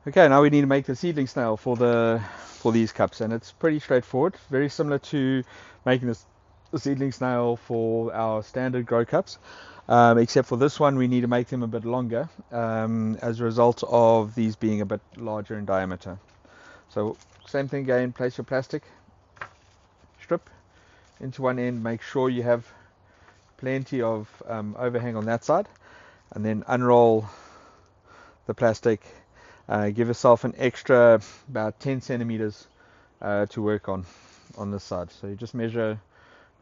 Okay, now we need to make the seedling snail for these cups, and it's pretty straightforward. Very similar to making the seedling snail for our standard grow cups, except for this one we need to make them a bit longer as a result of these being a bit larger in diameter. So same thing again, place your plastic strip into one end, make sure you have plenty of overhang on that side, and then unroll the plastic. Give yourself an extra about 10 centimeters to work on this side. So you just measure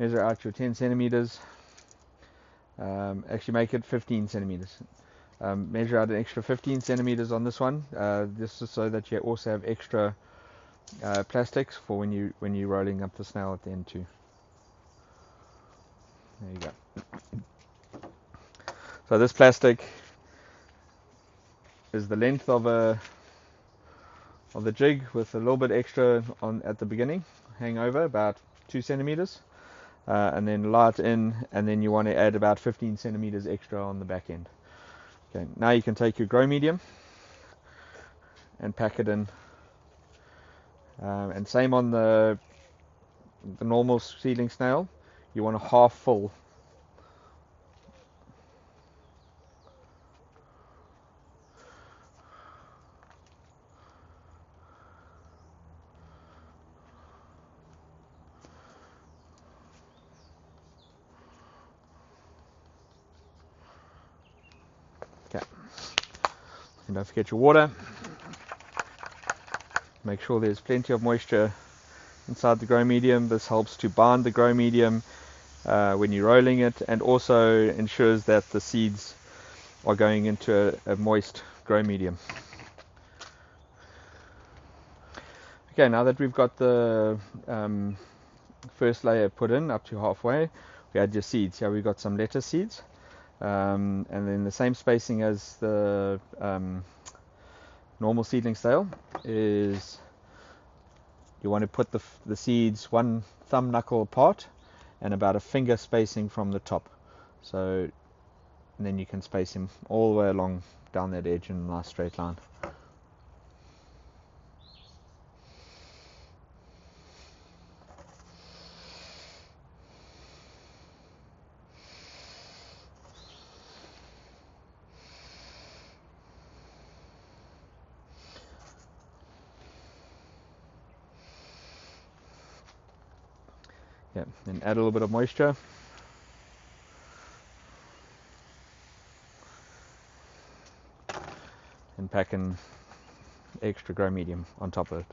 out your 10 centimeters. Actually make it 15 centimeters. Measure out an extra 15 centimeters on this one. This is so that you also have extra plastics for when you're rolling up the snail at the end too. There you go. So this plastic is the length of the jig with a little bit extra on at the beginning, hang over about 2 centimeters, and then light in, and then you want to add about 15 centimeters extra on the back end. Okay, now you can take your grow medium and pack it in, and same on the normal seedling snail, you want a half full. Okay, and don't forget your water. Make sure there's plenty of moisture inside the grow medium. This helps to bind the grow medium when you're rolling it, and also ensures that the seeds are going into a moist grow medium. Okay, now that we've got the first layer put in up to halfway, we add your seeds. Here we've got some lettuce seeds, and then the same spacing as the normal seedling snail is you want to put the seeds one thumb knuckle apart and about a finger spacing from the top. So and then you can space them all the way along down that edge in a nice straight line. Yeah, then add a little bit of moisture. And pack in extra grow medium on top of it.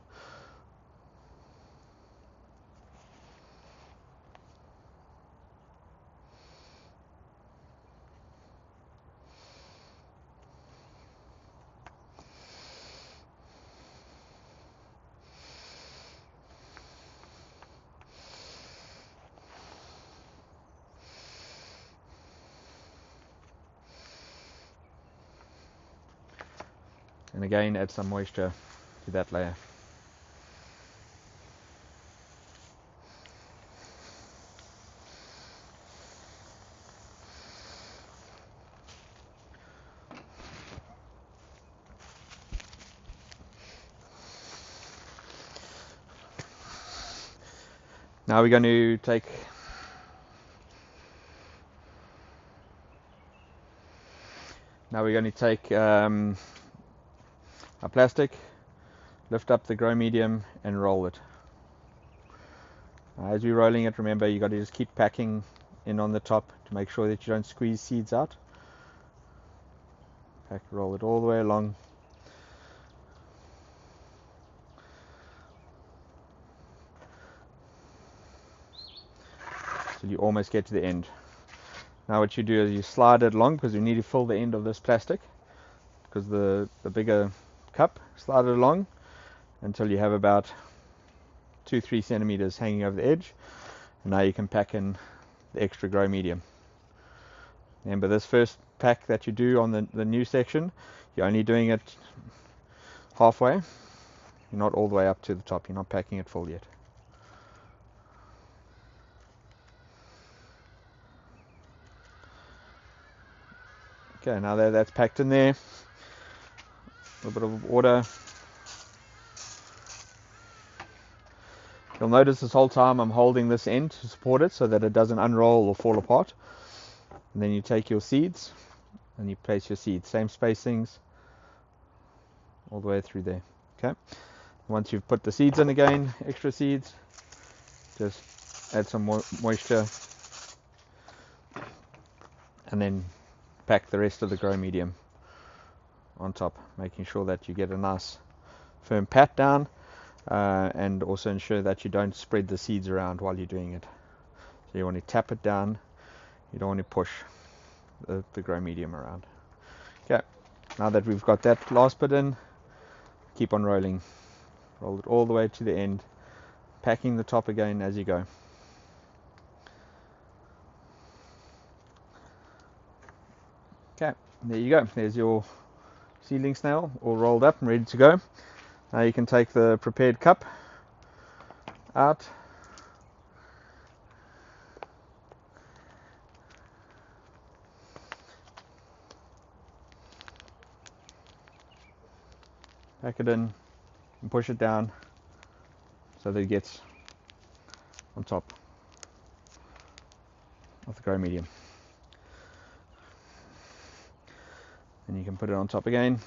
And again, add some moisture to that layer. Now we're going to take a plastic, lift up the grow medium and roll it. As we're rolling it, remember you got to just keep packing in on the top to make sure that you don't squeeze seeds out. Roll it all the way along. So you almost get to the end. Now what you do is you slide it along, because you need to fill the end of this plastic, because the bigger cup, slide it along until you have about 2-3 centimeters hanging over the edge, and now you can pack in the extra grow medium. Remember, this first pack that you do on the new section, you're only doing it halfway. You're not all the way up to the top. You're not packing it full yet. Okay, now that that's packed in there, A little bit of water. You'll notice this whole time I'm holding this end to support it so that it doesn't unroll or fall apart. And then you take your seeds and you place your seeds, same spacings all the way through there. Okay. Once you've put the seeds in again, extra seeds, just add some moisture and then pack the rest of the grow medium on top, making sure that you get a nice firm pat down, and also ensure that you don't spread the seeds around while you're doing it. So you want to tap it down, you don't want to push the grow medium around. Okay, now that we've got that last bit in, keep on rolling. Roll it all the way to the end, packing the top again as you go. Okay, there you go. There's your seedling snail all rolled up and ready to go. Now you can take the prepared cup out. Pack it in and push it down so that it gets on top of the grow medium. And you can put it on top again.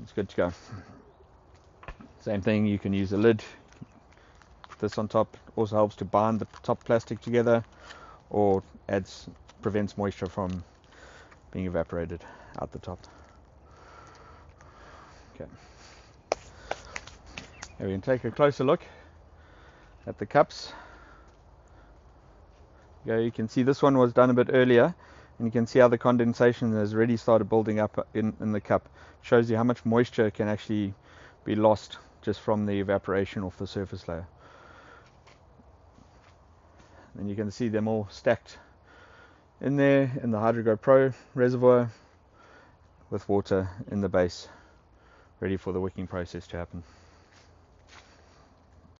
It's good to go. Same thing, you can use a lid. Put this on top. Also helps to bind the top plastic together, or prevents moisture from being evaporated out the top. Okay. Now we can take a closer look at the cups. You can see this one was done a bit earlier, and you can see how the condensation has already started building up in the cup. Shows you how much moisture can actually be lost just from the evaporation off the surface layer. And you can see them all stacked in there in the HydroGrow Pro reservoir with water in the base, ready for the wicking process to happen.